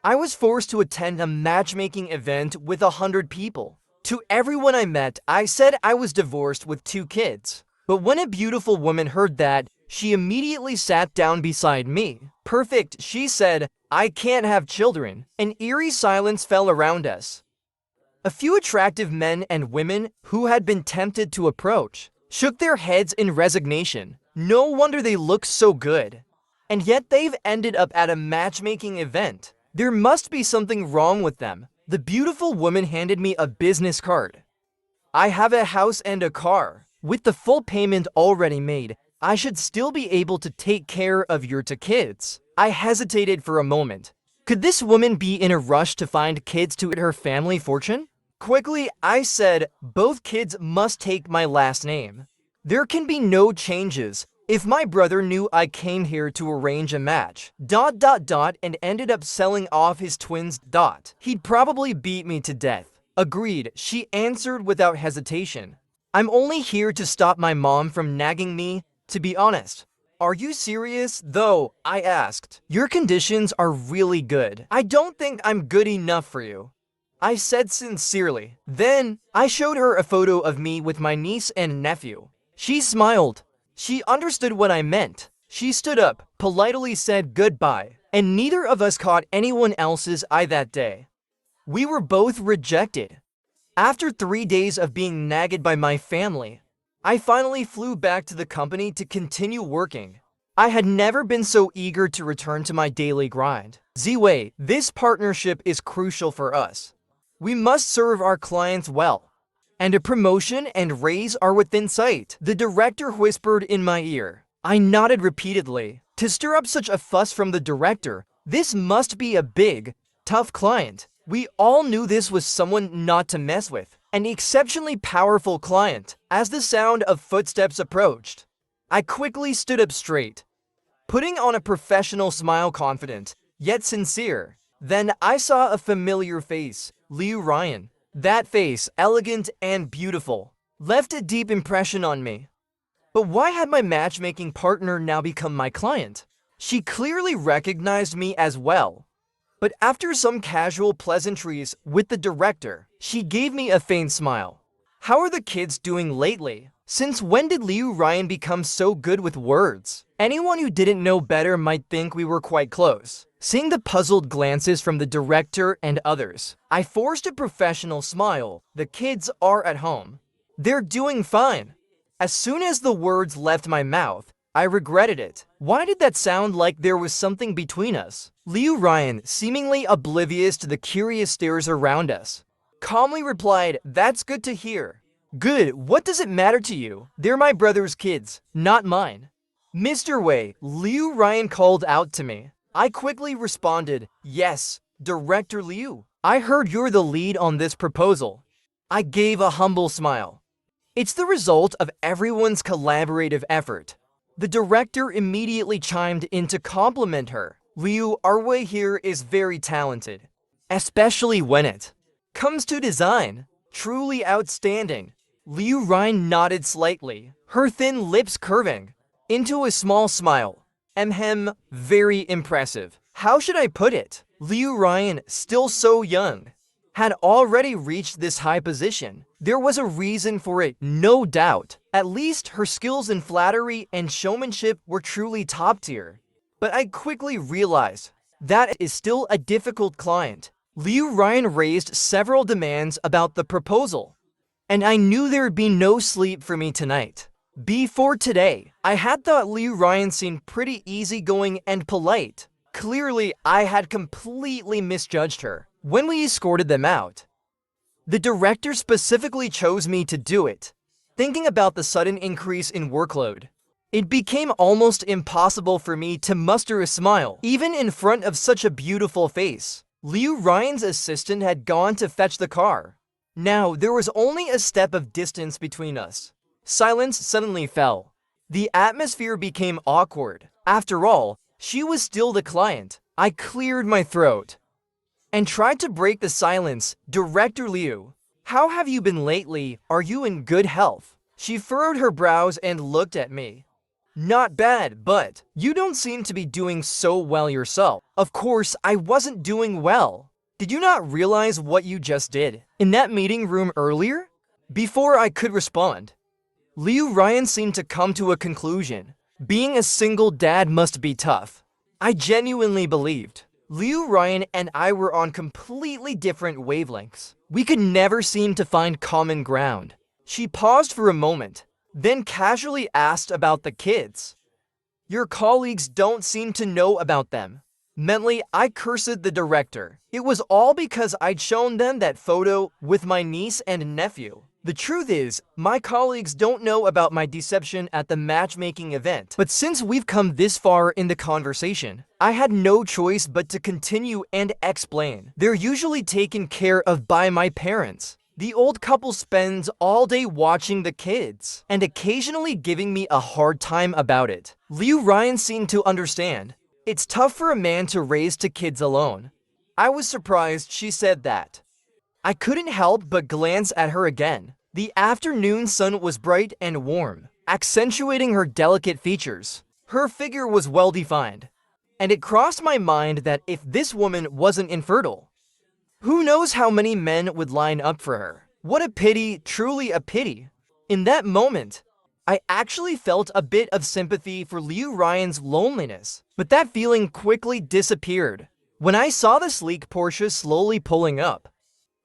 I was forced to attend a matchmaking event with 100 people. To everyone I met, I said I was divorced with 2 kids. But when a beautiful woman heard that, she immediately sat down beside me. Perfect, she said, I can't have children. An eerie silence fell around us. A few attractive men and women who had been tempted to approach shook their heads in resignation. No wonder they look so good. And yet they've ended up at a matchmaking event. There must be something wrong with them. The beautiful woman handed me a business card. I have a house and a car. With the full payment already made, I should still be able to take care of your 2 kids. I hesitated for a moment. Could this woman be in a rush to find kids to her family fortune? Quickly, I said, both kids must take my last name. There can be no changes. If my brother knew I came here to arrange a match, and ended up selling off his twins, he'd probably beat me to death. Agreed, she answered without hesitation. I'm only here to stop my mom from nagging me, to be honest. Are you serious, though? I asked. Your conditions are really good. I don't think I'm good enough for you, I said sincerely. Then, I showed her a photo of me with my niece and nephew. She smiled. She understood what I meant. She stood up, politely said goodbye, and neither of us caught anyone else's eye that day. We were both rejected. After 3 days of being nagged by my family, I finally flew back to the company to continue working. I had never been so eager to return to my daily grind. Z-Way, this partnership is crucial for us. We must serve our clients well, and a promotion and raise are within sight. The director whispered in my ear. I nodded repeatedly. To stir up such a fuss from the director, this must be a big, tough client. We all knew this was someone not to mess with, an exceptionally powerful client. As the sound of footsteps approached, I quickly stood up straight, putting on a professional smile, confident, yet sincere. Then I saw a familiar face. Liu Ryan. That face, elegant and beautiful, left a deep impression on me. But why had my matchmaking partner now become my client? She clearly recognized me as well. But after some casual pleasantries with the director, she gave me a faint smile. How are the kids doing lately? Since when did Liu Ryan become so good with words? Anyone who didn't know better might think we were quite close. Seeing the puzzled glances from the director and others, I forced a professional smile. The kids are at home. They're doing fine. As soon as the words left my mouth, I regretted it. Why did that sound like there was something between us? Liu Ryan, seemingly oblivious to the curious stares around us, calmly replied, "That's good to hear." "Good, what does it matter to you? They're my brother's kids, not mine." "Mr. Wei," Liu Ryan called out to me. I quickly responded, "Yes, Director Liu. I heard you're the lead on this proposal." I gave a humble smile. "It's the result of everyone's collaborative effort." The director immediately chimed in to compliment her. "Liu, our Wei here is very talented, especially when it comes to design. Truly outstanding." Liu Ryan nodded slightly, her thin lips curving into a small smile. Very impressive. How should I put it? Liu Ryan, still so young, had already reached this high position. There was a reason for it, no doubt. At least her skills in flattery and showmanship were truly top tier. But I quickly realized that is still a difficult client. Liu Ryan raised several demands about the proposal, and I knew there'd be no sleep for me tonight. Before today, I had thought Liu Ryan seemed pretty easygoing and polite. Clearly, I had completely misjudged her. When we escorted them out, the director specifically chose me to do it. Thinking about the sudden increase in workload, it became almost impossible for me to muster a smile, even in front of such a beautiful face. Liu Ryan's assistant had gone to fetch the car. Now, there was only a step of distance between us. Silence suddenly fell. The atmosphere became awkward. After all, she was still the client. I cleared my throat and tried to break the silence. "Director Liu, how have you been lately? Are you in good health?" She furrowed her brows and looked at me. Not bad, but you don't seem to be doing so well yourself. Of course, I wasn't doing well. Did you not realize what you just did in that meeting room earlier? Before I could respond, Liu Ryan seemed to come to a conclusion. Being a single dad must be tough. I genuinely believed Liu Ryan and I were on completely different wavelengths. We could never seem to find common ground. She paused for a moment, then casually asked about the kids. Your colleagues don't seem to know about them. Mentally, I cursed the director. It was all because I'd shown them that photo with my niece and nephew. The truth is, my colleagues don't know about my deception at the matchmaking event. But since we've come this far in the conversation, I had no choice but to continue and explain. They're usually taken care of by my parents. The old couple spends all day watching the kids and occasionally giving me a hard time about it. Liu Ryan seemed to understand. It's tough for a man to raise two kids alone. I was surprised she said that. I couldn't help but glance at her again. The afternoon sun was bright and warm, accentuating her delicate features. Her figure was well defined, and it crossed my mind that if this woman wasn't infertile, who knows how many men would line up for her? What a pity, truly a pity. In that moment, I actually felt a bit of sympathy for Liu Ryan's loneliness, but that feeling quickly disappeared. When I saw the sleek Porsche slowly pulling up,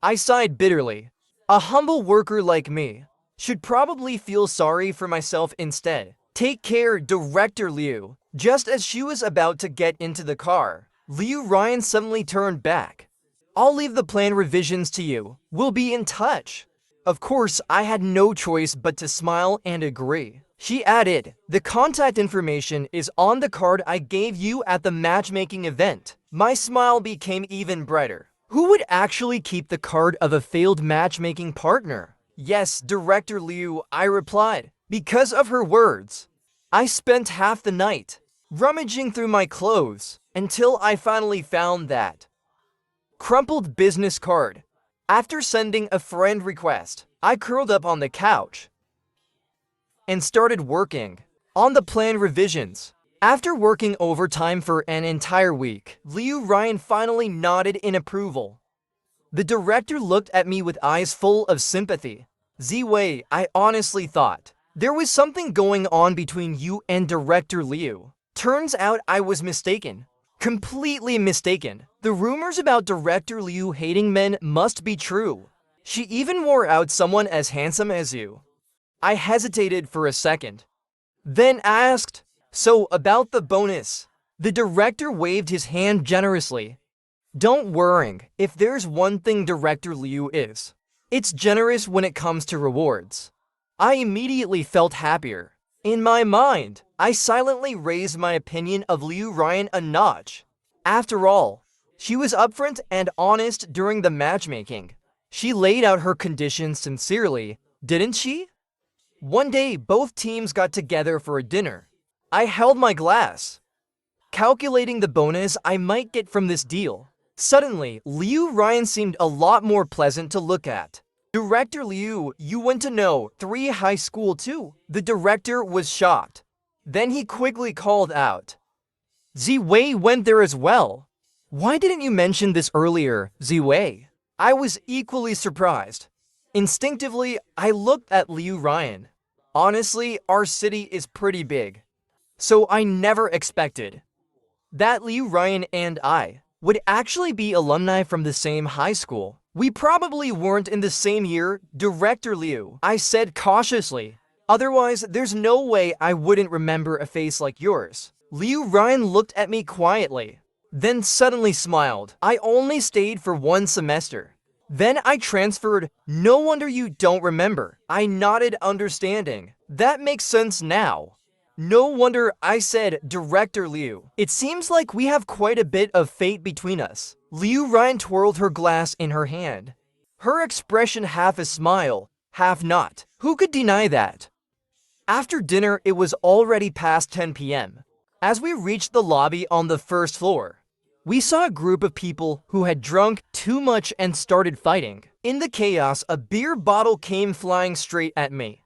I sighed bitterly. A humble worker like me should probably feel sorry for myself instead. Take care, Director Liu. Just as she was about to get into the car, Liu Ryan suddenly turned back. I'll leave the plan revisions to you. We'll be in touch. Of course, I had no choice but to smile and agree. She added, the contact information is on the card I gave you at the matchmaking event. My smile became even brighter. Who would actually keep the card of a failed matchmaking partner? Yes, Director Liu, I replied. Because of her words, I spent half the night rummaging through my clothes until I finally found that crumpled business card. After sending a friend request, I curled up on the couch and started working on the plan revisions. After working overtime for an entire week, Liu Ryan finally nodded in approval. The director looked at me with eyes full of sympathy. Ziwei, I honestly thought there was something going on between you and Director Liu. Turns out I was mistaken. Completely mistaken. The rumors about Director Liu hating men must be true. She even wore out someone as handsome as you. I hesitated for a second, then asked, so about the bonus. The director waved his hand generously. Don't worry, if there's one thing Director Liu is, it's generous when it comes to rewards. I immediately felt happier. In my mind, I silently raised my opinion of Liu Ryan a notch. After all, she was upfront and honest during the matchmaking. She laid out her conditions sincerely, didn't she? One day, both teams got together for a dinner. I held my glass, calculating the bonus I might get from this deal. Suddenly, Liu Ryan seemed a lot more pleasant to look at. Director Liu, you went to know 3 high school too? The director was shocked. Then he quickly called out, Ziwei went there as well. Why didn't you mention this earlier, Ziwei? I was equally surprised. Instinctively, I looked at Liu Ryan. Honestly, our city is pretty big, so I never expected that Liu Ryan and I would actually be alumni from the same high school. We probably weren't in the same year, Director Liu, I said cautiously. Otherwise, there's no way I wouldn't remember a face like yours. Liu Ryan looked at me quietly, then suddenly smiled. I only stayed for 1 semester. Then I transferred. No wonder you don't remember. I nodded, understanding. That makes sense now. No wonder, I said, Director Liu. It seems like we have quite a bit of fate between us. Liu Ryan twirled her glass in her hand. Her expression half a smile, half not. Who could deny that? After dinner, it was already past 10 p.m. As we reached the lobby on the first floor, we saw a group of people who had drunk too much and started fighting. In the chaos, a beer bottle came flying straight at me,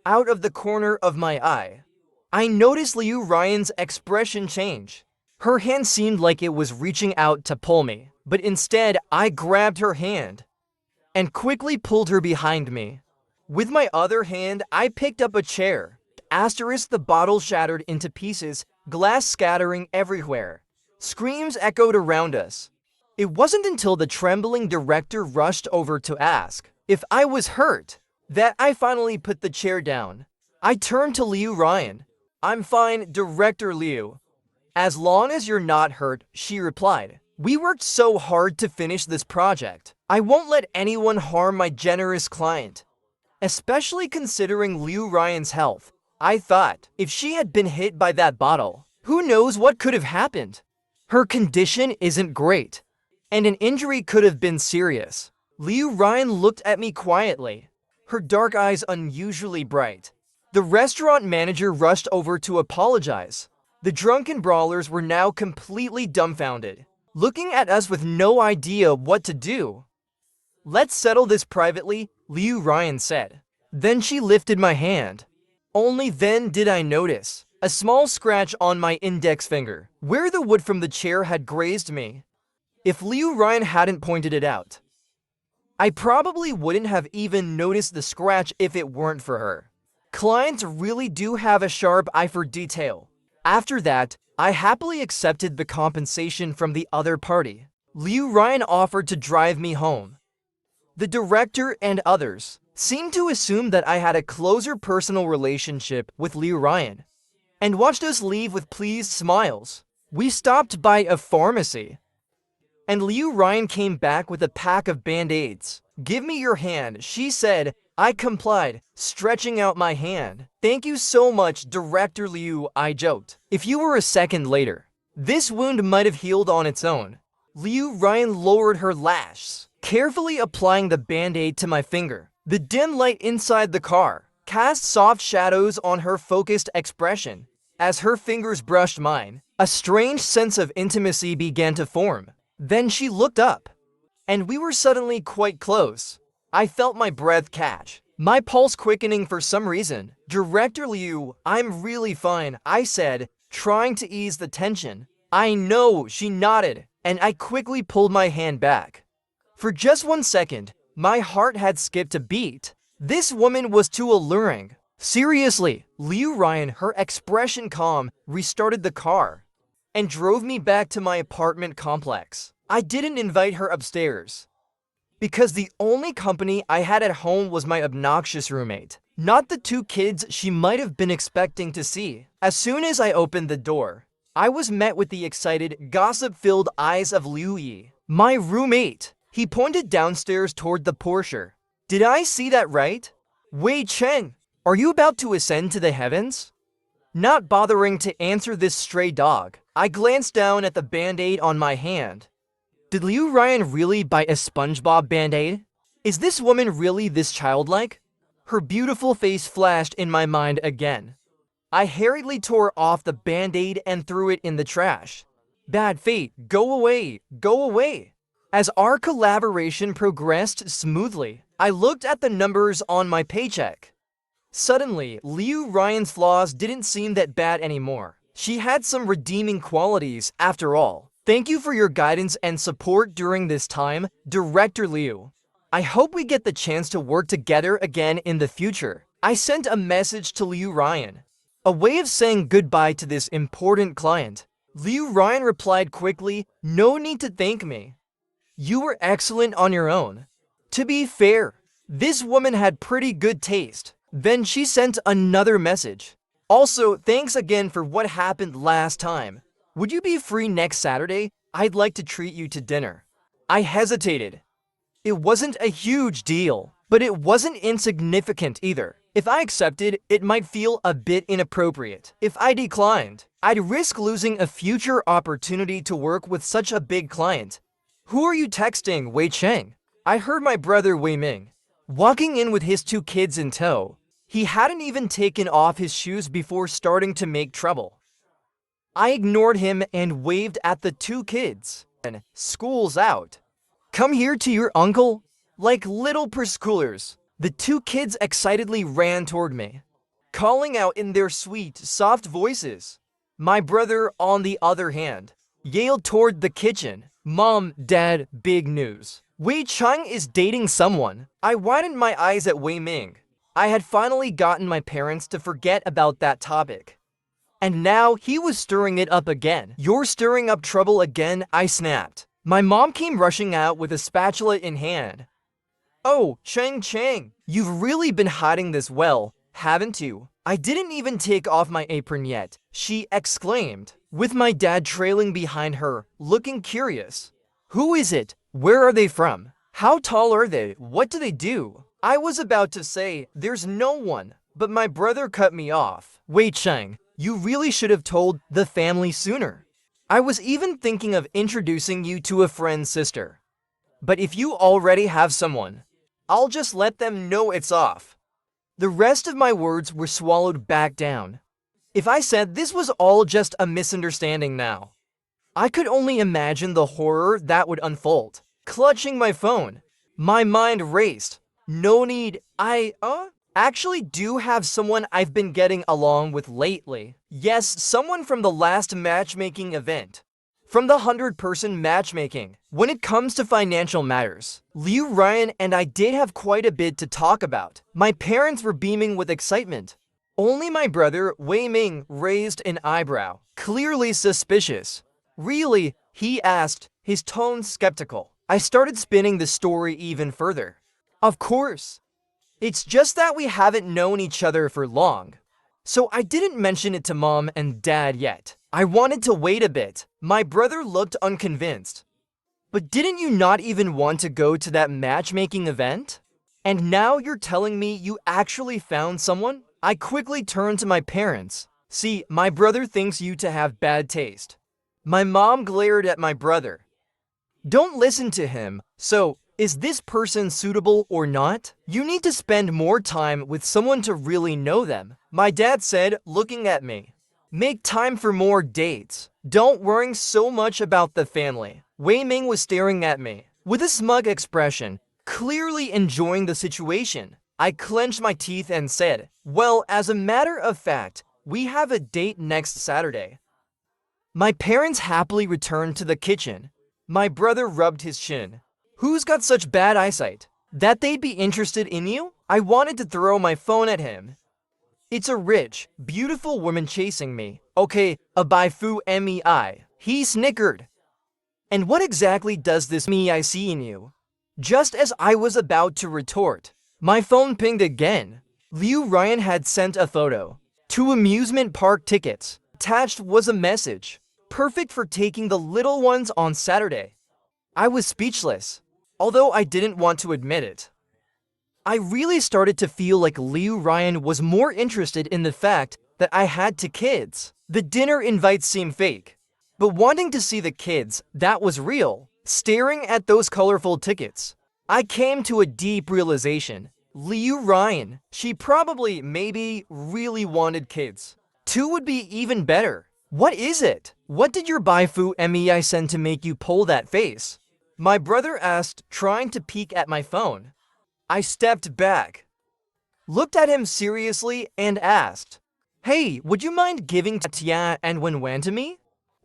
out of the corner of my eye. I noticed Liu Ryan's expression change. Her hand seemed like it was reaching out to pull me, but instead I grabbed her hand and quickly pulled her behind me. With my other hand, I picked up a chair. Asterisk, the bottle shattered into pieces, glass scattering everywhere. Screams echoed around us. It wasn't until the trembling director rushed over to ask if I was hurt that I finally put the chair down. I turned to Liu Ryan. "I'm fine, Director Liu. As long as you're not hurt," she replied. "We worked so hard to finish this project. I won't let anyone harm my generous client." Especially considering Liu Ryan's health, I thought, if she had been hit by that bottle, who knows what could have happened? Her condition isn't great, and an injury could have been serious. Liu Ryan looked at me quietly, her dark eyes unusually bright. The restaurant manager rushed over to apologize. The drunken brawlers were now completely dumbfounded, looking at us with no idea what to do. "Let's settle this privately," Liu Ryan said. Then she lifted my hand. Only then did I notice a small scratch on my index finger, where the wood from the chair had grazed me. If Liu Ryan hadn't pointed it out, I probably wouldn't have even noticed the scratch if it weren't for her. Clients really do have a sharp eye for detail. After that, I happily accepted the compensation from the other party. Liu Ryan offered to drive me home. The director and others seemed to assume that I had a closer personal relationship with Liu Ryan and watched us leave with pleased smiles. We stopped by a pharmacy, and Liu Ryan came back with a pack of band-aids. "Give me your hand," she said. I complied, stretching out my hand. "Thank you so much, Director Liu," I joked. "If you were a second later, this wound might have healed on its own." Liu Ryan lowered her lashes, carefully applying the band-aid to my finger. The dim light inside the car cast soft shadows on her focused expression. As her fingers brushed mine, a strange sense of intimacy began to form. Then she looked up, and we were suddenly quite close. I felt my breath catch, my pulse quickening for some reason. "Director Liu, I'm really fine," I said, trying to ease the tension. "I know," she nodded, and I quickly pulled my hand back. For just 1 second, my heart had skipped a beat. This woman was too alluring. Seriously, Liu Ryan, her expression calm, restarted the car and drove me back to my apartment complex. I didn't invite her upstairs because the only company I had at home was my obnoxious roommate, not the 2 kids she might have been expecting to see. As soon as I opened the door, I was met with the excited, gossip-filled eyes of Liu Yi, my roommate. He pointed downstairs toward the Porsche. "Did I see that right? Wei Cheng, are you about to ascend to the heavens?" Not bothering to answer this stray dog, I glanced down at the band-aid on my hand. Did Liu Ryan really buy a SpongeBob band-aid? Is this woman really this childlike? Her beautiful face flashed in my mind again. I hurriedly tore off the band-aid and threw it in the trash. Bad fate, go away, go away. As our collaboration progressed smoothly, I looked at the numbers on my paycheck. Suddenly, Liu Ryan's flaws didn't seem that bad anymore. She had some redeeming qualities, after all. "Thank you for your guidance and support during this time, Director Liu. I hope we get the chance to work together again in the future." I sent a message to Liu Ryan, a way of saying goodbye to this important client. Liu Ryan replied quickly, "No need to thank me. You were excellent on your own." To be fair, this woman had pretty good taste. Then she sent another message. "Also, thanks again for what happened last time. Would you be free next Saturday? I'd like to treat you to dinner." I hesitated. It wasn't a huge deal, but it wasn't insignificant either. If I accepted, it might feel a bit inappropriate. If I declined, I'd risk losing a future opportunity to work with such a big client. "Who are you texting, Wei Cheng?" I heard my brother Wei Ming walking in with his 2 kids in tow. He hadn't even taken off his shoes before starting to make trouble. I ignored him and waved at the 2 kids. And "School's out. Come here to your uncle." Like little preschoolers, the 2 kids excitedly ran toward me. calling out in their sweet, soft voices. My brother, on the other hand, yelled toward the kitchen. Mom, Dad, big news. Wei Cheng is dating someone. I widened my eyes at Wei Ming. I had finally gotten my parents to forget about that topic. And now he was stirring it up again. You're stirring up trouble again, I snapped. My mom came rushing out with a spatula in hand. Oh, Cheng, you've really been hiding this well, haven't you? I didn't even take off my apron yet, she exclaimed, with my dad trailing behind her, looking curious. Who is it? Where are they from? How tall are they? What do they do? I was about to say, there's no one, but my brother cut me off. Wei Cheng, you really should have told the family sooner. I was even thinking of introducing you to a friend's sister. But if you already have someone, I'll just let them know it's off. The rest of my words were swallowed back down. If I said this was all just a misunderstanding now, I could only imagine the horror that would unfold. Clutching my phone, my mind raced. No need, I actually do have someone I've been getting along with lately. Yes, someone from the last matchmaking event. From the 100-person matchmaking. When it comes to financial matters, Liu Ryan and I did have quite a bit to talk about. My parents were beaming with excitement. Only my brother, Wei Ming, raised an eyebrow, clearly suspicious. Really? He asked, his tone skeptical. I started spinning the story even further. Of course. It's just that we haven't known each other for long. So I didn't mention it to Mom and Dad yet. I wanted to wait a bit. My brother looked unconvinced. But didn't you not even want to go to that matchmaking event? And now you're telling me you actually found someone? I quickly turned to my parents. See, my brother thinks you to have bad taste. My mom glared at my brother. Don't listen to him. So, is this person suitable or not? You need to spend more time with someone to really know them. My dad said, looking at me. Make time for more dates. Don't worry so much about the family. Wei Ming was staring at me with a smug expression, clearly enjoying the situation. I clenched my teeth and said, well, as a matter of fact, we have a date next Saturday. My parents happily returned to the kitchen. My brother rubbed his chin. Who's got such bad eyesight? That they'd be interested in you? I wanted to throw my phone at him. It's a rich, beautiful woman chasing me. Okay, a baifu mei. He snickered. And what exactly does this me I see in you? Just as I was about to retort, my phone pinged again. Liu Ryan had sent a photo. 2 amusement park tickets. Attached was a message. Perfect for taking the little ones on Saturday. I was speechless, although I didn't want to admit it. I really started to feel like Liu Ryan was more interested in the fact that I had 2 kids. The dinner invites seemed fake, but wanting to see the kids, that was real. Staring at those colorful tickets, I came to a deep realization. Liu Ryan, she probably, maybe, really wanted kids. 2 would be even better. What is it? What did your baifu mei send to make you pull that face? My brother asked, trying to peek at my phone. I stepped back, looked at him seriously, and asked, hey, would you mind giving Tia and Wenwan to me?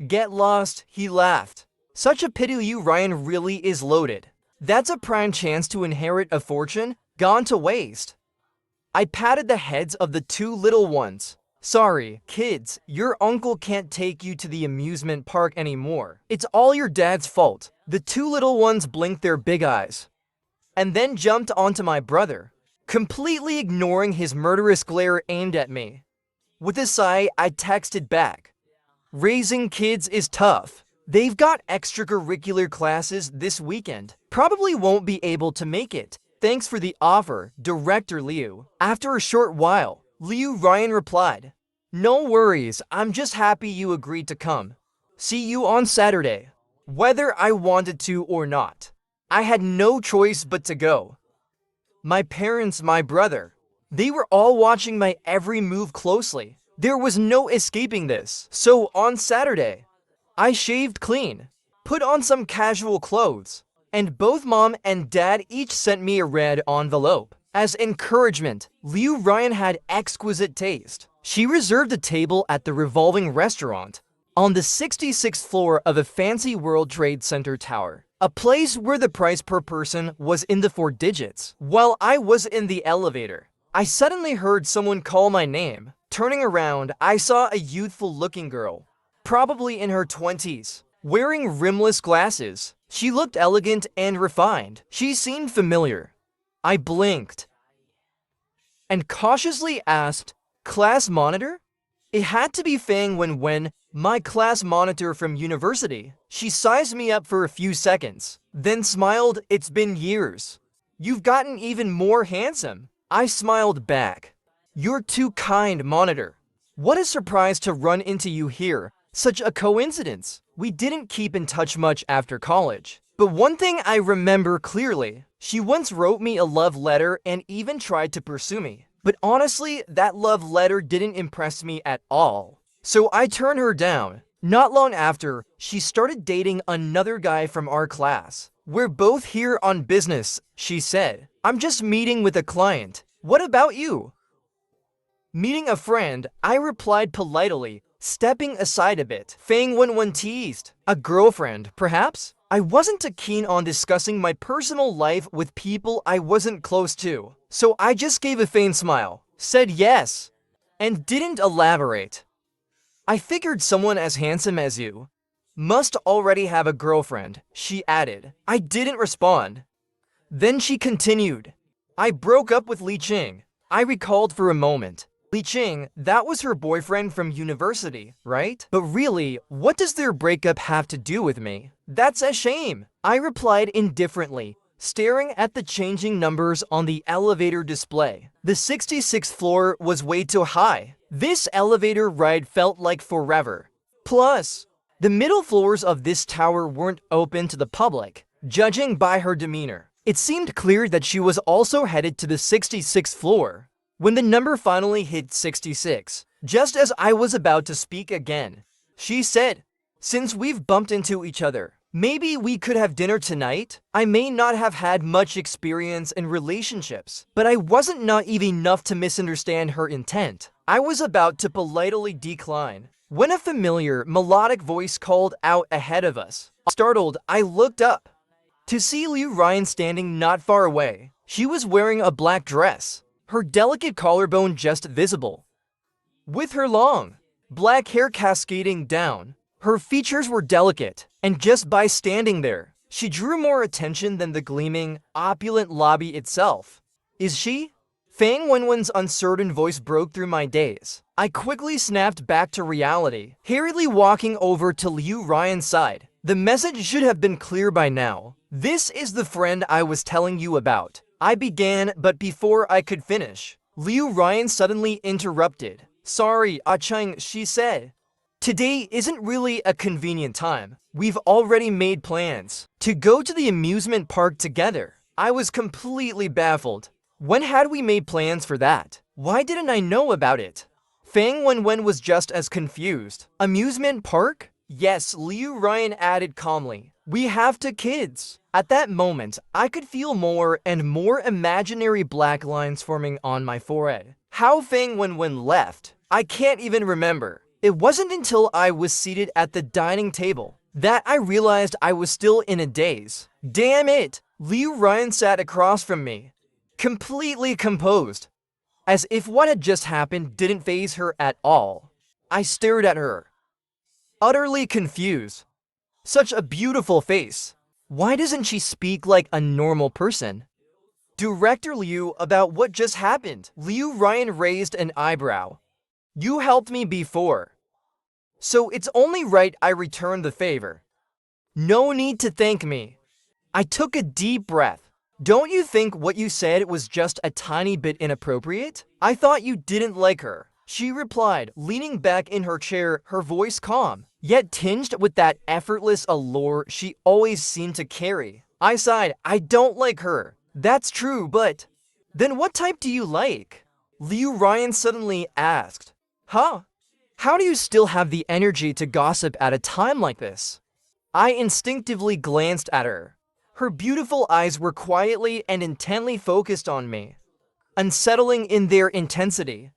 Get lost, he laughed. Such a pity Liu Ryan really is loaded. That's a prime chance to inherit a fortune gone to waste. I patted the heads of the 2 little ones. Sorry, kids, your uncle can't take you to the amusement park anymore. It's all your dad's fault. The 2 little ones blinked their big eyes, and then jumped onto my brother, completely ignoring his murderous glare aimed at me. With a sigh, I texted back. Raising kids is tough. They've got extracurricular classes this weekend. Probably won't be able to make it. Thanks for the offer, Director Liu. After a short while, Liu Ryan replied, no worries, I'm just happy you agreed to come. See you on Saturday. Whether I wanted to or not, I had no choice but to go. My parents, my brother, they were all watching my every move closely. There was no escaping this. So on Saturday, I shaved clean, put on some casual clothes, and both Mom and Dad each sent me a red envelope. As encouragement, Liu Ryan had exquisite taste. She reserved a table at the revolving restaurant on the 66th floor of a fancy World Trade Center tower, a place where the price per person was in the 4 digits. While I was in the elevator, I suddenly heard someone call my name. Turning around, I saw a youthful-looking girl, probably in her 20s, wearing rimless glasses. She looked elegant and refined. She seemed familiar. I blinked and cautiously asked, "Class monitor?" It had to be Fang Wenwen, my class monitor from university. She sized me up for a few seconds, then smiled. "It's been years. You've gotten even more handsome." I smiled back. "You're too kind, monitor. What a surprise to run into you here. Such a coincidence." We didn't keep in touch much after college. But one thing I remember clearly, she once wrote me a love letter and even tried to pursue me. But honestly, that love letter didn't impress me at all. So I turned her down. Not long after, she started dating another guy from our class. "We're both here on business," she said. "I'm just meeting with a client. What about you?" Meeting a friend, I replied politely, stepping aside a bit. Fang Wenwen teased. "A girlfriend, perhaps?" I wasn't too keen on discussing my personal life with people I wasn't close to, so I just gave a faint smile, said yes, and didn't elaborate. "I figured someone as handsome as you must already have a girlfriend," she added. I didn't respond. Then she continued, "I broke up with Li Qing." I recalled for a moment. Li Qing, that was her boyfriend from university, right? But really, what does their breakup have to do with me? "That's a shame," I replied indifferently, staring at the changing numbers on the elevator display. The 66th floor was way too high. This elevator ride felt like forever. Plus, the middle floors of this tower weren't open to the public. Judging by her demeanor, it seemed clear that she was also headed to the 66th floor. When the number finally hit 66, just as I was about to speak again, she said, "Since we've bumped into each other, maybe we could have dinner tonight?" I may not have had much experience in relationships, but I wasn't naive enough to misunderstand her intent. I was about to politely decline when a familiar, melodic voice called out ahead of us. Startled, I looked up to see Liu Ryan standing not far away. She was wearing a black dress, her delicate collarbone just visible, with her long, black hair cascading down. Her features were delicate, and just by standing there, she drew more attention than the gleaming, opulent lobby itself. "Is she?" Fang Wenwen's uncertain voice broke through my daze. I quickly snapped back to reality, hurriedly walking over to Liu Ryan's side. The message should have been clear by now. "This is the friend I was telling you about," I began, but before I could finish, Liu Ryan suddenly interrupted. "Sorry, Ah-Cheng," she said. "Today isn't really a convenient time. We've already made plans to go to the amusement park together." I was completely baffled. When had we made plans for that? Why didn't I know about it? Fang Wenwen was just as confused. "Amusement park?" "Yes," Liu Ryan added calmly. "We have 2 kids." At that moment, I could feel more and more imaginary black lines forming on my forehead. How Fang Wenwen left, I can't even remember. It wasn't until I was seated at the dining table that I realized I was still in a daze. Damn it! Liu Ryan sat across from me, completely composed, as if what had just happened didn't faze her at all. I stared at her, utterly confused. Such a beautiful face. Why doesn't she speak like a normal person? "Director Liu, about what just happened?" Liu Ryan raised an eyebrow. "You helped me before, so it's only right I return the favor." "No need to thank me." I took a deep breath. "Don't you think what you said was just a tiny bit inappropriate? I thought you didn't like her," she replied, leaning back in her chair, her voice calm, yet tinged with that effortless allure she always seemed to carry. I sighed. "I don't like her. That's true, but then what type do you like?" Liu Ryan suddenly asked. "Huh? How do you still have the energy to gossip at a time like this?" I instinctively glanced at her. Her beautiful eyes were quietly and intently focused on me. unsettling in their intensity.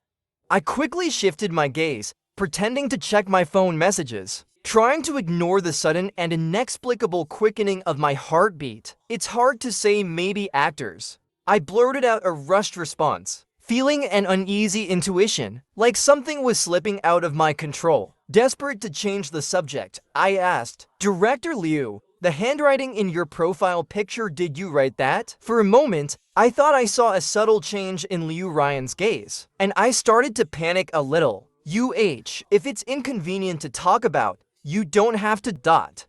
I quickly shifted my gaze, pretending to check my phone messages, trying to ignore the sudden and inexplicable quickening of my heartbeat. It's hard to say, maybe actors. I blurted out a rushed response, feeling an uneasy intuition, like something was slipping out of my control. Desperate to change the subject, I asked, "Director Liu, the handwriting in your profile picture, did you write that?" For a moment, I thought I saw a subtle change in Liu Ryan's gaze, and I started to panic a little. If it's inconvenient to talk about, you don't have to.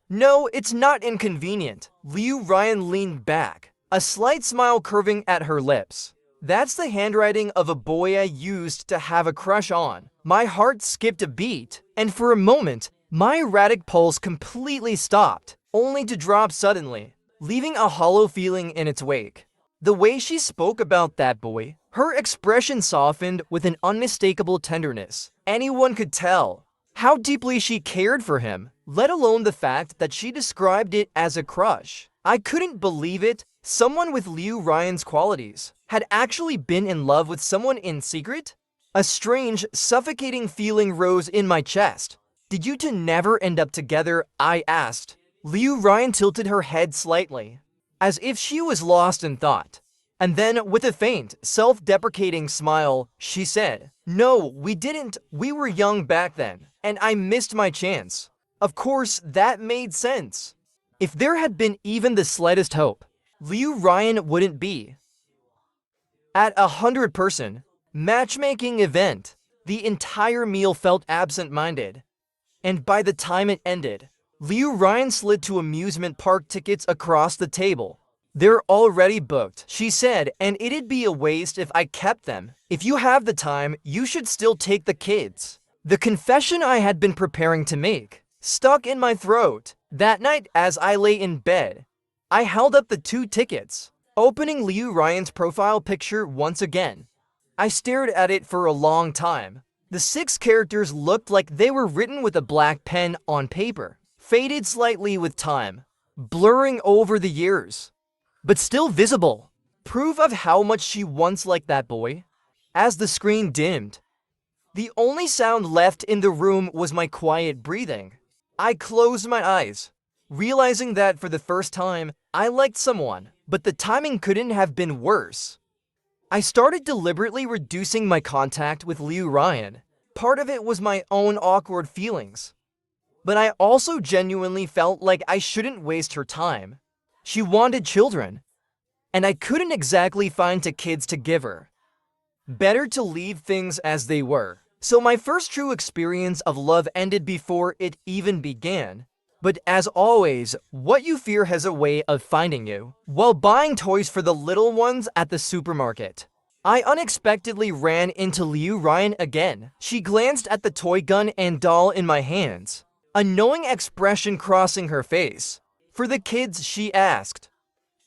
No, it's not inconvenient. Liu Ryan leaned back, a slight smile curving at her lips. That's the handwriting of a boy I used to have a crush on. My heart skipped a beat, and for a moment, my erratic pulse completely stopped, only to drop suddenly, leaving a hollow feeling in its wake. The way she spoke about that boy, her expression softened with an unmistakable tenderness. Anyone could tell how deeply she cared for him, let alone the fact that she described it as a crush. I couldn't believe it. Someone with Liu Ryan's qualities had actually been in love with someone in secret? A strange, suffocating feeling rose in my chest. Did you two never end up together? I asked. Liu Ryan tilted her head slightly, as if she was lost in thought. And then, with a faint, self-deprecating smile, she said, "No, we didn't. We were young back then, and I missed my chance." Of course, that made sense. If there had been even the slightest hope, Liu Ryan wouldn't be at a 100-person matchmaking event. The entire meal felt absent-minded, and by the time it ended, Liu Ryan slid two amusement park tickets across the table. "They're already booked," she said, "and it'd be a waste if I kept them. If you have the time, you should still take the kids." The confession I had been preparing to make stuck in my throat. That night, as I lay in bed, I held up the two tickets, opening Liu Ryan's profile picture once again. I stared at it for a long time. The 6 characters looked like they were written with a black pen on paper, faded slightly with time, blurring over the years, but still visible. Proof of how much she once liked that boy. As the screen dimmed, the only sound left in the room was my quiet breathing. I closed my eyes, realizing that for the first time, I liked someone, but the timing couldn't have been worse. I started deliberately reducing my contact with Liu Ryan. Part of it was my own awkward feelings, but I also genuinely felt like I shouldn't waste her time. She wanted children, and I couldn't exactly find 2 kids to give her. Better to leave things as they were. So my first true experience of love ended before it even began. But as always, what you fear has a way of finding you. While buying toys for the little ones at the supermarket, I unexpectedly ran into Liu Ryan again. She glanced at the toy gun and doll in my hands, a knowing expression crossing her face. "For the kids?" she asked.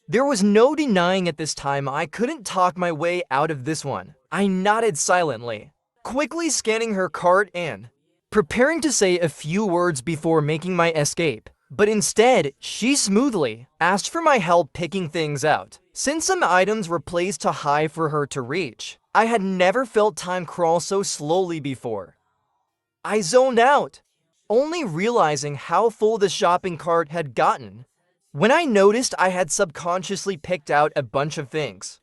There was no denying at this time I couldn't talk my way out of this one. I nodded silently, quickly scanning her cart and preparing to say a few words before making my escape. But instead, she smoothly asked for my help picking things out. Since some items were placed too high for her to reach, I had never felt time crawl so slowly before. I zoned out, only realizing how full the shopping cart had gotten when I noticed I had subconsciously picked out a bunch of things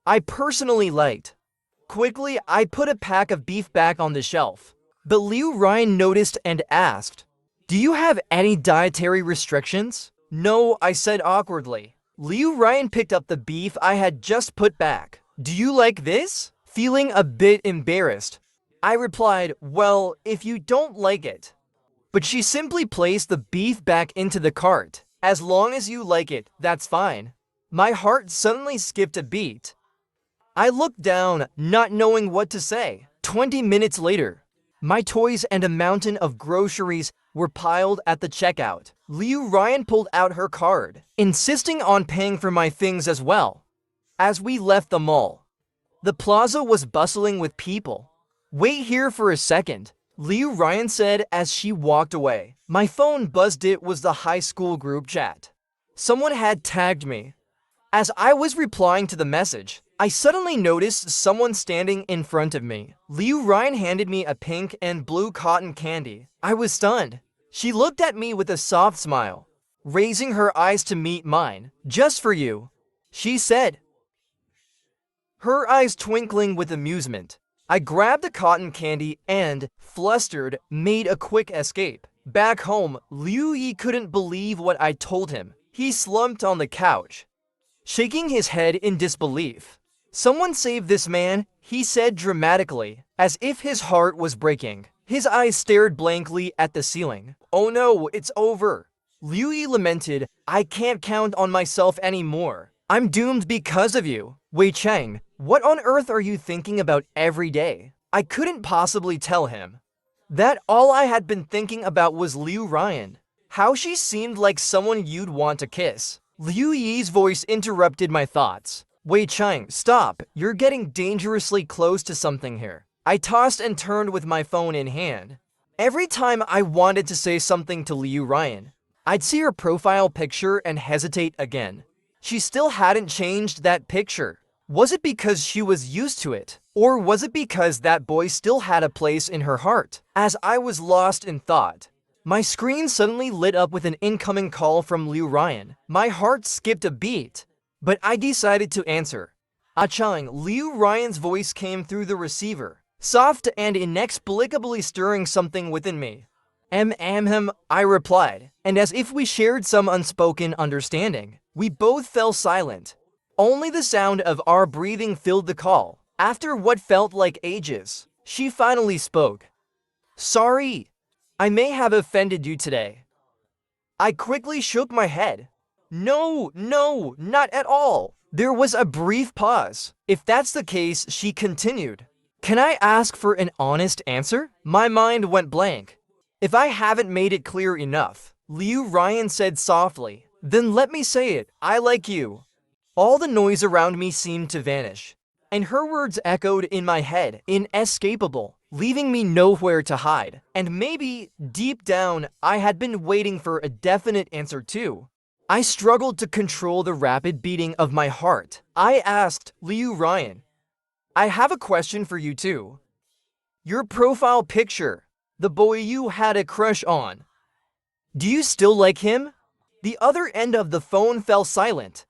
I personally liked. Quickly, I put a pack of beef back on the shelf, but Liu Ryan noticed and asked, "Do you have any dietary restrictions?" "No," I said awkwardly. Liu Ryan picked up the beef I had just put back. "Do you like this?" Feeling a bit embarrassed, I replied, "Well, if you don't like it." But she simply placed the beef back into the cart. "As long as you like it, that's fine." My heart suddenly skipped a beat. I looked down, not knowing what to say. 20 minutes later, my toys and a mountain of groceries were piled at the checkout. Liu Ryan pulled out her card, insisting on paying for my things as well. As we left the mall, the plaza was bustling with people. "Wait here for a second," Liu Ryan said as she walked away. My phone buzzed. It was the high school group chat. Someone had tagged me As I was replying to the message, I suddenly noticed someone standing in front of me. Liu Ryan handed me a pink and blue cotton candy. I was stunned. She looked at me with a soft smile, raising her eyes to meet mine. "Just for you," she said, her eyes twinkling with amusement. I grabbed the cotton candy and, flustered, made a quick escape. Back home, Liu Yi couldn't believe what I told him. He slumped on the couch, shaking his head in disbelief. "Someone save this man," he said dramatically, as if his heart was breaking. His eyes stared blankly at the ceiling. "Oh no, it's over," Liu Yi lamented. "I can't count on myself anymore. I'm doomed because of you." "Wei Cheng, what on earth are you thinking about every day?" I couldn't possibly tell him that all I had been thinking about was Liu Ryan. How she seemed like someone you'd want to kiss. Liu Yi's voice interrupted my thoughts. "Wei Cheng, stop. You're getting dangerously close to something here." I tossed and turned with my phone in hand. Every time I wanted to say something to Liu Ryan, I'd see her profile picture and hesitate again. She still hadn't changed that picture. Was it because she was used to it? Or was it because that boy still had a place in her heart? As I was lost in thought, my screen suddenly lit up with an incoming call from Liu Ryan. My heart skipped a beat, but I decided to answer. "Cheng," Liu Ryan's voice came through the receiver, soft and inexplicably stirring something within me. I replied, and as if we shared some unspoken understanding, we both fell silent. Only the sound of our breathing filled the call. After what felt like ages, she finally spoke. "Sorry, I may have offended you today." I quickly shook my head. No, not at all." There was a brief pause. "If that's the case," she continued, "can I ask for an honest answer?" My mind went blank. "If I haven't made it clear enough," Liu Ryan said softly, "then let me say it. I like you." All the noise around me seemed to vanish, and her words echoed in my head, inescapable, leaving me nowhere to hide. And maybe, deep down, I had been waiting for a definite answer too. I struggled to control the rapid beating of my heart. I asked, "Liu Ryan, I have a question for you too. Your profile picture, the boy you had a crush on, do you still like him?" The other end of the phone fell silent.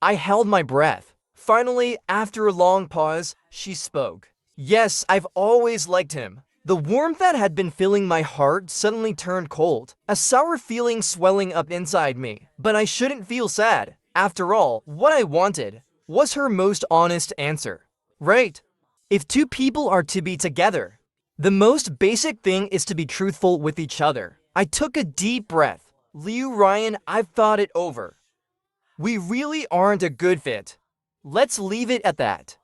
I held my breath. Finally, after a long pause, she spoke. "Yes, I've always liked him." The warmth that had been filling my heart suddenly turned cold, a sour feeling swelling up inside me. But I shouldn't feel sad. After all, what I wanted was her most honest answer. Right? If two people are to be together, the most basic thing is to be truthful with each other. I took a deep breath. "Liu Ryan, I've thought it over. We really aren't a good fit. Let's leave it at that."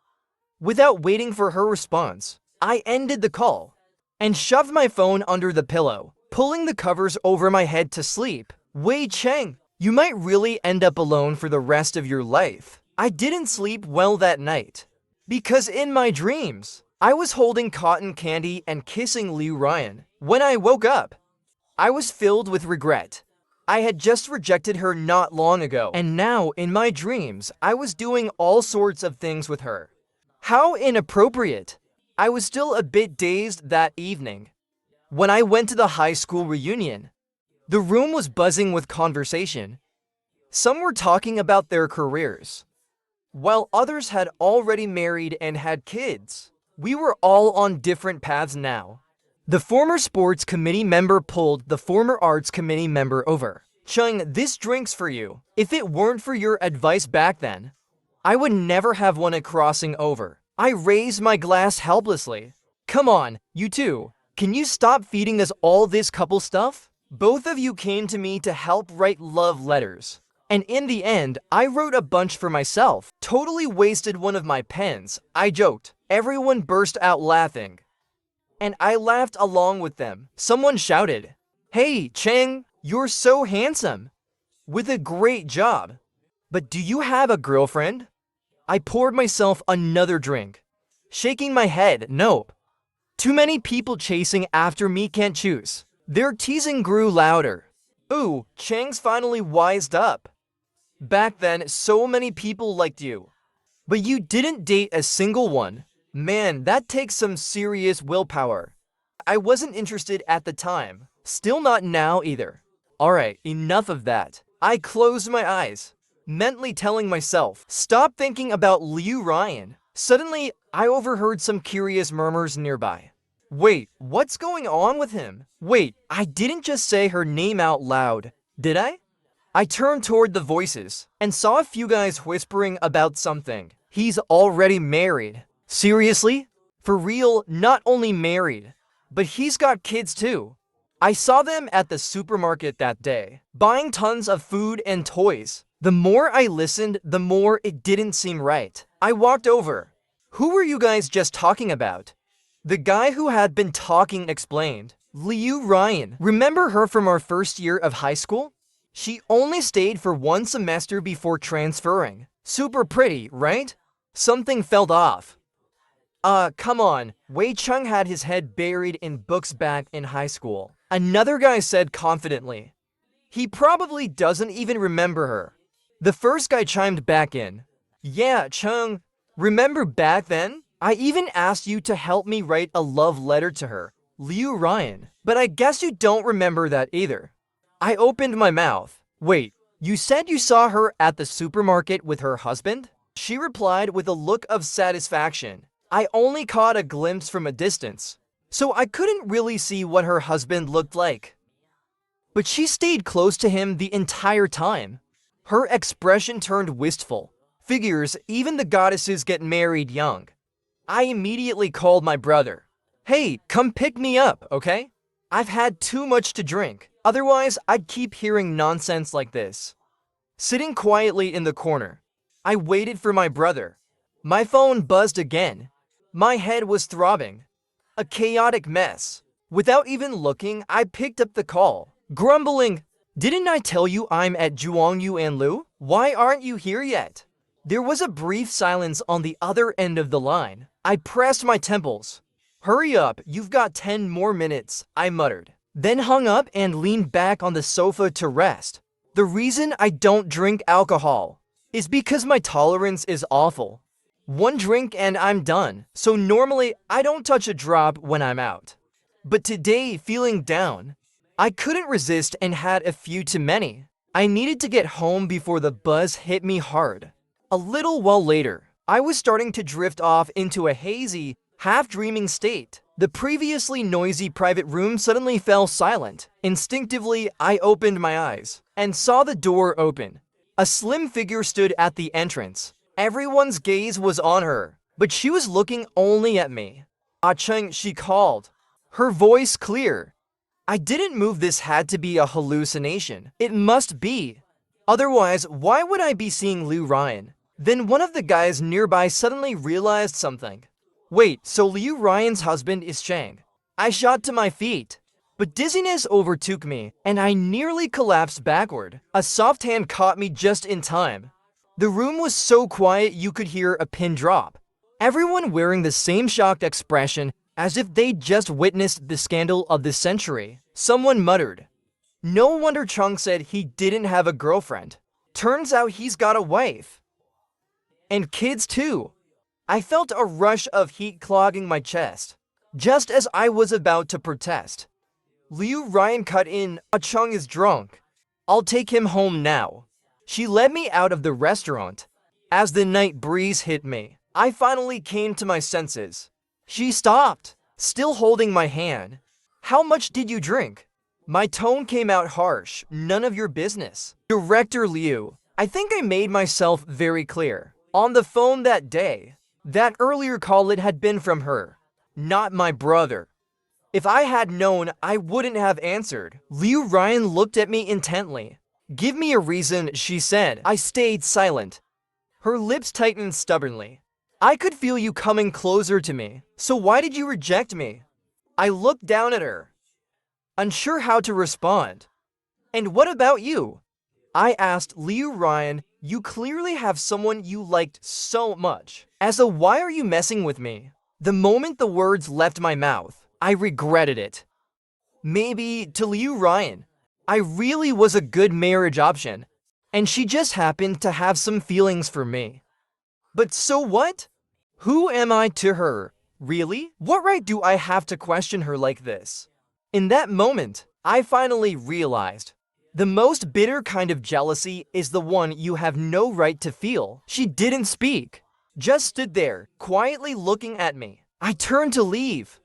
Without waiting for her response, I ended the call and shoved my phone under the pillow, pulling the covers over my head to sleep. "Wei Cheng, you might really end up alone for the rest of your life." I didn't sleep well that night, because in my dreams, I was holding cotton candy and kissing Liu Ryan. When I woke up, I was filled with regret. I had just rejected her not long ago, and now, in my dreams, I was doing all sorts of things with her. How inappropriate. I was still a bit dazed that evening. When I went to the high school reunion, the room was buzzing with conversation. Some were talking about their careers, while others had already married and had kids. We were all on different paths now. The former sports committee member pulled the former arts committee member over. "Chung, this drink's for you. If it weren't for your advice back then, I would never have won a crossing over." I raised my glass helplessly. "Come on, you two. Can you stop feeding us all this couple stuff? Both of you came to me to help write love letters, and in the end, I wrote a bunch for myself. Totally wasted one of my pens," I joked. Everyone burst out laughing, and I laughed along with them. Someone shouted, "Hey, Cheng, you're so handsome. With a great job. But do you have a girlfriend?" I poured myself another drink, shaking my head. "Nope. Too many people chasing after me, can't choose." Their teasing grew louder. Ooh, Cheng's finally wised up. Back then, so many people liked you. But you didn't date a single one. Man, that takes some serious willpower. I wasn't interested at the time. Still not now either. Alright, enough of that. I closed my eyes, mentally telling myself, stop thinking about Liu Ryan. Suddenly, I overheard some curious murmurs nearby. Wait, what's going on with him? Wait, I didn't just say her name out loud, did I? I turned toward the voices and saw a few guys whispering about something. He's already married. Seriously? For real, not only married, but he's got kids too. I saw them at the supermarket that day, buying tons of food and toys. The more I listened, the more it didn't seem right. I walked over. Who were you guys just talking about? The guy who had been talking explained. Liu Ryan. Remember her from our first year of high school? She only stayed for 1 semester before transferring. Super pretty, right? Something felt off. Come on. Wei Chung had his head buried in books back in high school. Another guy said confidently. He probably doesn't even remember her. The first guy chimed back in. Yeah, Chung. Remember back then? I even asked you to help me write a love letter to her, Liu Ryan. But I guess you don't remember that either. I opened my mouth. Wait, you said you saw her at the supermarket with her husband? She replied with a look of satisfaction. I only caught a glimpse from a distance, so I couldn't really see what her husband looked like. But she stayed close to him the entire time. Her expression turned wistful. Figures, even the goddesses get married young. I immediately called my brother. Hey, come pick me up, okay? I've had too much to drink. Otherwise, I'd keep hearing nonsense like this. Sitting quietly in the corner, I waited for my brother. My phone buzzed again. My head was throbbing. A chaotic mess. Without even looking, I picked up the call, grumbling, "Didn't I tell you I'm at Zhuangyu and Lu? Why aren't you here yet?" There was a brief silence on the other end of the line. I pressed my temples. "Hurry up, you've got 10 more minutes," I muttered. Then hung up and leaned back on the sofa to rest. The reason I don't drink alcohol is because my tolerance is awful. 1 drink and I'm done, so normally I don't touch a drop when I'm out. But today, feeling down, I couldn't resist and had a few too many. I needed to get home before the buzz hit me hard. A little while later, I was starting to drift off into a hazy, half-dreaming state. The previously noisy private room suddenly fell silent. Instinctively, I opened my eyes and saw the door open. A slim figure stood at the entrance. Everyone's gaze was on her, but she was looking only at me. "Ah Cheng," she called, her voice clear. I didn't move. This had to be a hallucination. It must be. Otherwise, why would I be seeing Liu Ryan? Then one of the guys nearby suddenly realized something. Wait, so Liu Ryan's husband is Chang. I shot to my feet, but dizziness overtook me, and I nearly collapsed backward. A soft hand caught me just in time. The room was so quiet you could hear a pin drop. Everyone wearing the same shocked expression as if they'd just witnessed the scandal of the century. Someone muttered. No wonder Chung said he didn't have a girlfriend. Turns out he's got a wife. And kids too. I felt a rush of heat clogging my chest, just as I was about to protest. Liu Ryan cut in. Chung is drunk. I'll take him home now. She led me out of the restaurant. As the night breeze hit me, I finally came to my senses. She stopped, still holding my hand. How much did you drink? My tone came out harsh. None of your business. Director Liu, I think I made myself very clear. On the phone that day, that earlier call, it had been from her, not my brother. If I had known, I wouldn't have answered. Liu Ryan looked at me intently. Give me a reason, she said. I stayed silent. Her lips tightened stubbornly. I could feel you coming closer to me. So why did you reject me? I looked down at her, unsure how to respond. And what about you? I asked. Liu Ryan, you clearly have someone you liked so much. As a why are you messing with me? The moment the words left my mouth, I regretted it. Maybe to Liu Ryan, I really was a good marriage option. And she just happened to have some feelings for me. But so what? Who am I to her? Really? What right do I have to question her like this? In that moment, I finally realized the most bitter kind of jealousy is the one you have no right to feel. She didn't speak, just stood there, quietly looking at me. I turned to leave,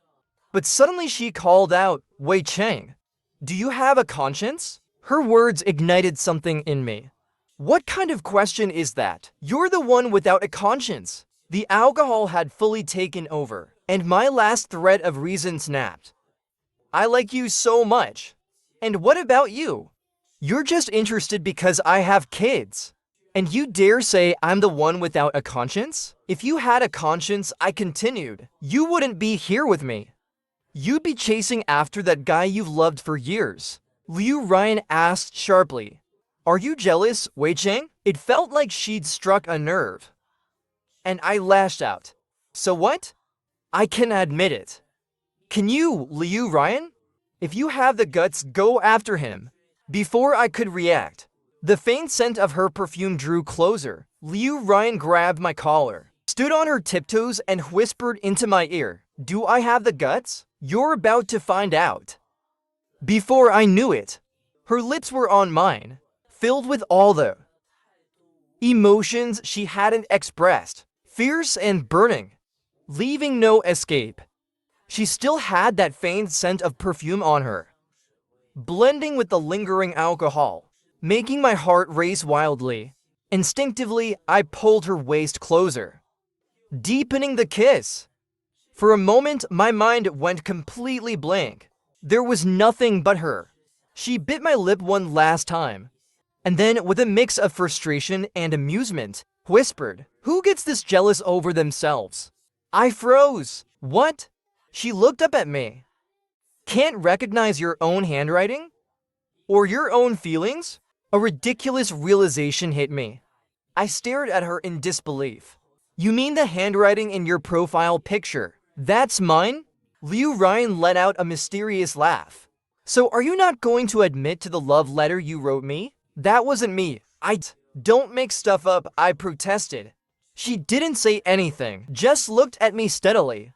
but suddenly she called out, "Wei Cheng, do you have a conscience?" Her words ignited something in me. What kind of question is that? You're the one without a conscience. The alcohol had fully taken over, and my last thread of reason snapped. I like you so much. And what about you? You're just interested because I have kids. And you dare say I'm the one without a conscience? If you had a conscience, I continued, you wouldn't be here with me. You'd be chasing after that guy you've loved for years. Liu Ryan asked sharply. Are you jealous, Wei Cheng? It felt like she'd struck a nerve. And I lashed out. So what? I can admit it. Can you, Liu Ryan? If you have the guts, go after him. Before I could react, the faint scent of her perfume drew closer. Liu Ryan grabbed my collar, stood on her tiptoes, and whispered into my ear, Do I have the guts? You're about to find out. Before I knew it, her lips were on mine, filled with all the emotions she hadn't expressed, fierce and burning, leaving no escape. She still had that faint scent of perfume on her, blending with the lingering alcohol, making my heart race wildly. Instinctively, I pulled her waist closer, deepening the kiss. For a moment, my mind went completely blank. There was nothing but her. She bit my lip one last time, and then, with a mix of frustration and amusement, whispered, Who gets this jealous over themselves? I froze. What? She looked up at me. Can't recognize your own handwriting? Or your own feelings? A ridiculous realization hit me. I stared at her in disbelief. You mean the handwriting in your profile picture? That's mine? Liu Ryan let out a mysterious laugh. So are you not going to admit to the love letter you wrote me? That wasn't me. Don't make stuff up, I protested. She didn't say anything, just looked at me steadily.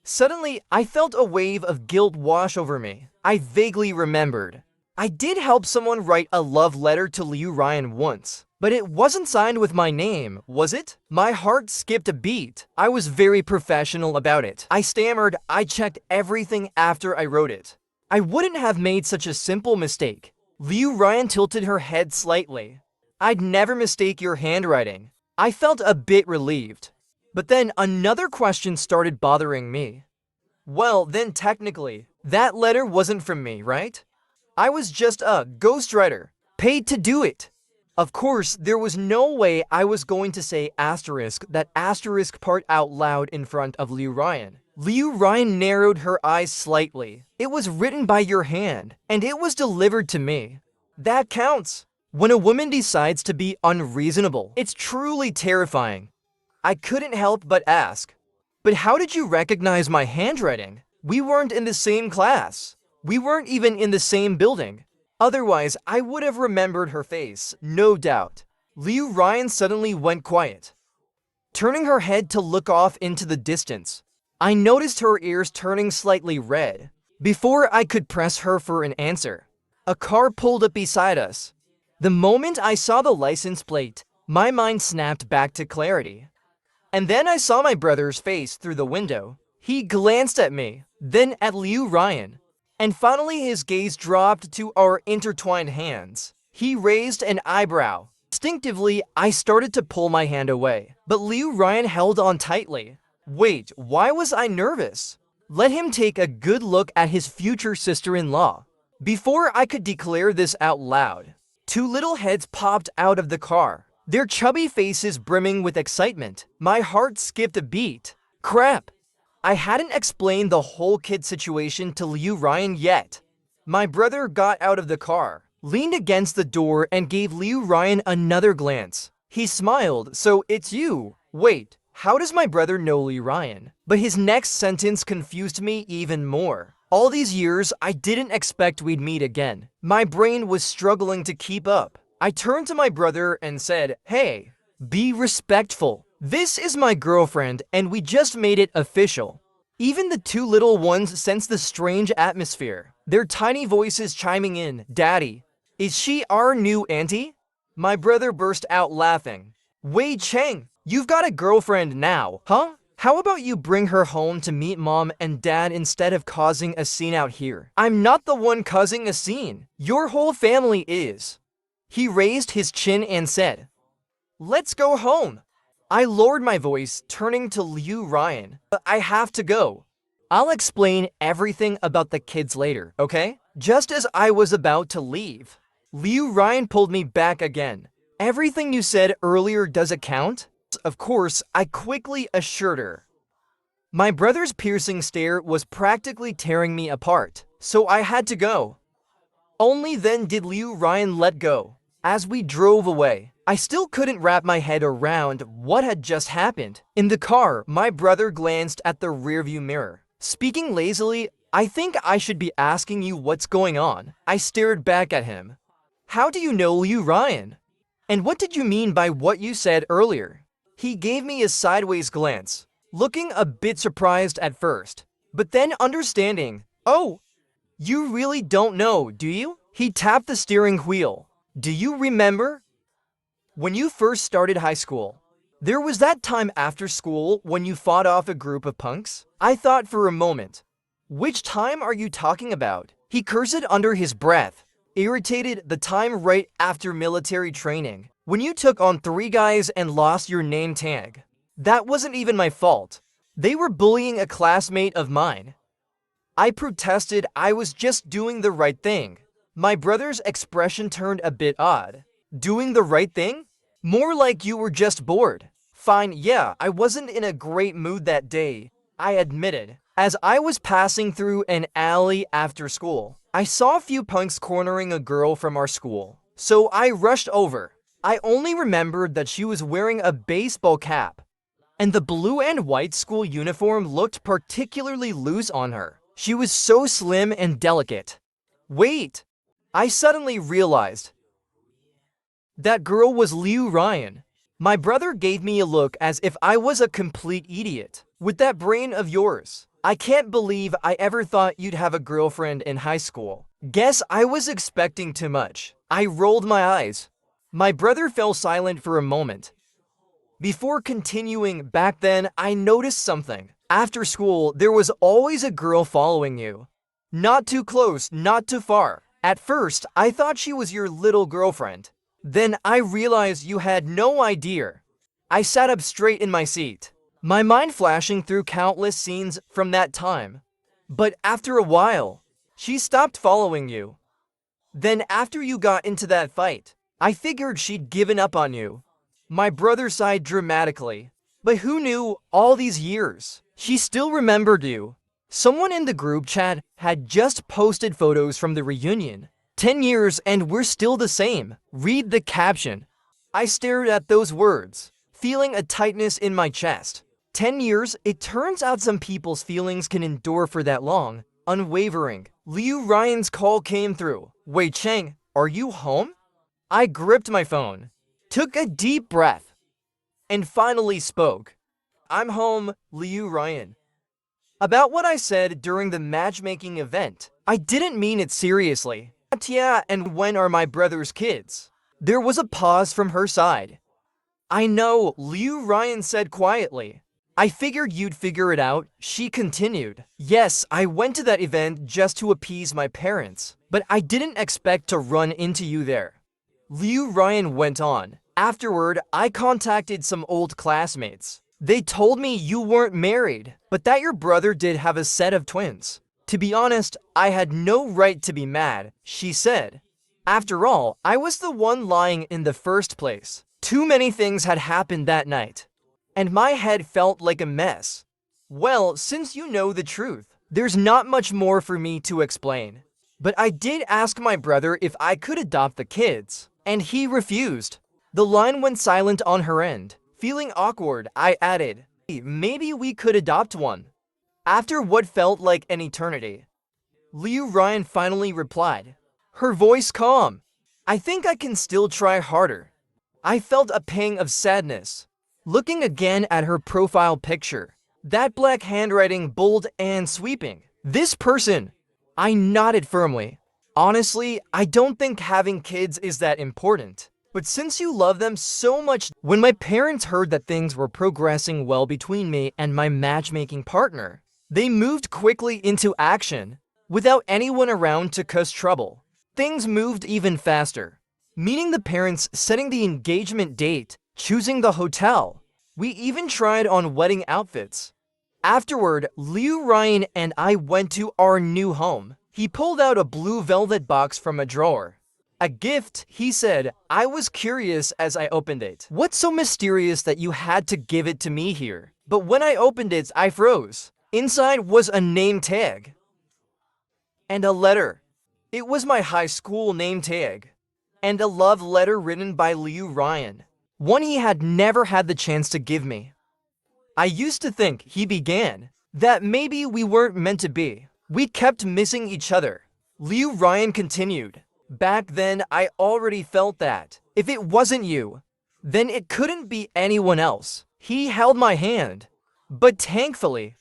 Suddenly, I felt a wave of guilt wash over me. I vaguely remembered. I did help someone write a love letter to Liu Ryan once, but it wasn't signed with my name, was it? My heart skipped a beat. I was very professional about it. I stammered, I checked everything after I wrote it. I wouldn't have made such a simple mistake. Liu Ryan tilted her head slightly. I'd never mistake your handwriting. I felt a bit relieved. But then another question started bothering me. Well, then technically, that letter wasn't from me, right? I was just a ghostwriter, paid to do it. Of course, there was no way I was going to say that asterisk part out loud in front of Liu Ryan. Liu Ryan narrowed her eyes slightly. It was written by your hand, and it was delivered to me. That counts. When a woman decides to be unreasonable, it's truly terrifying. I couldn't help but ask, but how did you recognize my handwriting? We weren't in the same class. We weren't even in the same building. Otherwise, I would have remembered her face, no doubt. Liu Ryan suddenly went quiet, turning her head to look off into the distance. I noticed her ears turning slightly red. Before I could press her for an answer, a car pulled up beside us. The moment I saw the license plate, my mind snapped back to clarity. And then I saw my brother's face through the window. He glanced at me, then at Liu Ryan, and finally his gaze dropped to our intertwined hands. He raised an eyebrow. Instinctively, I started to pull my hand away, but Liu Ryan held on tightly. Wait, why was I nervous? Let him take a good look at his future sister-in-law. Before I could declare this out loud, two little heads popped out of the car, their chubby faces brimming with excitement. My heart skipped a beat. Crap! I hadn't explained the whole kid situation to Liu Ryan yet. My brother got out of the car, leaned against the door, and gave Liu Ryan another glance. He smiled, so it's you. Wait, how does my brother know Liu Ryan? But his next sentence confused me even more. All these years, I didn't expect we'd meet again. My brain was struggling to keep up. I turned to my brother and said, "Hey, be respectful. This is my girlfriend and we just made it official." Even the two little ones sensed the strange atmosphere, their tiny voices chiming in, "Daddy, is she our new auntie?" My brother burst out laughing. "Wei Cheng, you've got a girlfriend now, huh? How about you bring her home to meet mom and dad instead of causing a scene out here?" "I'm not the one causing a scene. Your whole family is." He raised his chin and said, "Let's go home." I lowered my voice, turning to Liu Ryan. "I have to go. I'll explain everything about the kids later, okay?" Just as I was about to leave, Liu Ryan pulled me back again. "Everything you said earlier doesn't count?" Of course, I quickly assured her. My brother's piercing stare was practically tearing me apart, so I had to go. Only then did Liu Ryan let go. As we drove away, I still couldn't wrap my head around what had just happened. In the car, my brother glanced at the rearview mirror. Speaking lazily, "I think I should be asking you what's going on." I stared back at him. "How do you know Liu Ryan? And what did you mean by what you said earlier?" He gave me a sideways glance, looking a bit surprised at first, but then understanding. "Oh, you really don't know, do you?" He tapped the steering wheel. "Do you remember when you first started high school? There was that time after school when you fought off a group of punks?" I thought for a moment. "Which time are you talking about?" He cursed under his breath, irritated. "The time right after military training, when you took on 3 guys and lost your name tag. That wasn't even my fault. They were bullying a classmate of mine." I protested. I was just doing the right thing. My brother's expression turned a bit odd. "Doing the right thing? More like you were just bored." "Fine, yeah, I wasn't in a great mood that day," I admitted. As I was passing through an alley after school, I saw a few punks cornering a girl from our school, so I rushed over. I only remembered that she was wearing a baseball cap, and the blue and white school uniform looked particularly loose on her. She was so slim and delicate. Wait! I suddenly realized that girl was Liu Ryan. My brother gave me a look as if I was a complete idiot. "With that brain of yours, I can't believe I ever thought you'd have a girlfriend in high school. Guess I was expecting too much." I rolled my eyes. My brother fell silent for a moment. Before continuing, "Back then, I noticed something. After school, there was always a girl following you. Not too close, not too far. At first, I thought she was your little girlfriend. Then I realized you had no idea." I sat up straight in my seat, my mind flashing through countless scenes from that time. "But after a while, she stopped following you. Then after you got into that fight, I figured she'd given up on you." My brother sighed dramatically. "But who knew all these years? She still remembered you." Someone in the group chat had just posted photos from the reunion. 10 years and we're still the same. Read the caption. I stared at those words, feeling a tightness in my chest. 10 years? It turns out some people's feelings can endure for that long. Unwavering. Liu Ryan's call came through. "Wei Cheng, are you home?" I gripped my phone, took a deep breath, and finally spoke. "I'm home, Liu Ryan." About what I said during the matchmaking event, I didn't mean it seriously. "Yeah, and when are my brother's kids?" There was a pause from her side. "I know," Liu Ryan said quietly. "I figured you'd figure it out," she continued. "Yes, I went to that event just to appease my parents, but I didn't expect to run into you there." Liu Ryan went on. "Afterward, I contacted some old classmates. They told me you weren't married, but that your brother did have a set of twins. To be honest, I had no right to be mad," she said. "After all, I was the one lying in the first place. Too many things had happened that night, and my head felt like a mess." "Well, since you know the truth, there's not much more for me to explain. But I did ask my brother if I could adopt the kids, and he refused." The line went silent on her end. Feeling awkward, I added, "Maybe we could adopt one." After what felt like an eternity, Liu Ryan finally replied, her voice calm. I think I can still try harder. I felt a pang of sadness. Looking again at her profile picture, that black handwriting bold and sweeping. This person. I nodded firmly. Honestly, I don't think having kids is that important. But since you love them so much, when my parents heard that things were progressing well between me and my matchmaking partner, they moved quickly into action. Without anyone around to cause trouble, things moved even faster. Meeting the parents, setting the engagement date, choosing the hotel. We even tried on wedding outfits. Afterward, Liu Ryan and I went to our new home. He pulled out a blue velvet box from a drawer. A gift, he said. I was curious as I opened it. What's so mysterious that you had to give it to me here? But when I opened it, I froze. Inside was a name tag. And a letter. It was my high school name tag. And a love letter written by Liu Ryan. One he had never had the chance to give me. I used to think, he began, that maybe we weren't meant to be. We kept missing each other. Liu Ryan continued. Back then, I already felt that. If it wasn't you, then it couldn't be anyone else. He held my hand. But thankfully,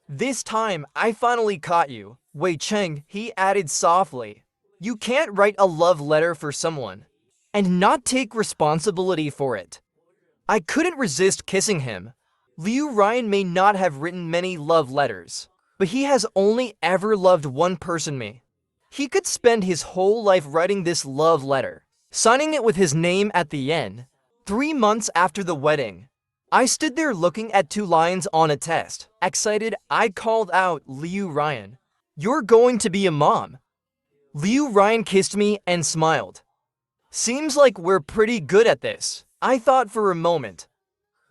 this time I finally caught you. Wei Cheng, he added softly. You can't write a love letter for someone and not take responsibility for it. I couldn't resist kissing him. Liu Ryan may not have written many love letters, but he has only ever loved one person, me. He could spend his whole life writing this love letter, signing it with his name at the end. 3 months after the wedding, I stood there looking at 2 lines on a test. Excited, I called out, Liu Ryan, you're going to be a mom. Liu Ryan kissed me and smiled. Seems like we're pretty good at this. I thought for a moment.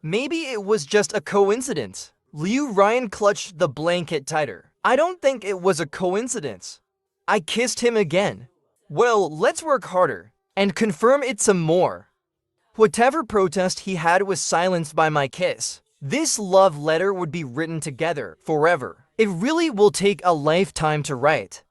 Maybe it was just a coincidence. Liu Ryan clutched the blanket tighter. I don't think it was a coincidence. I kissed him again. Well, let's work harder and confirm it some more. Whatever protest he had was silenced by my kiss. This love letter would be written together forever. It really will take a lifetime to write.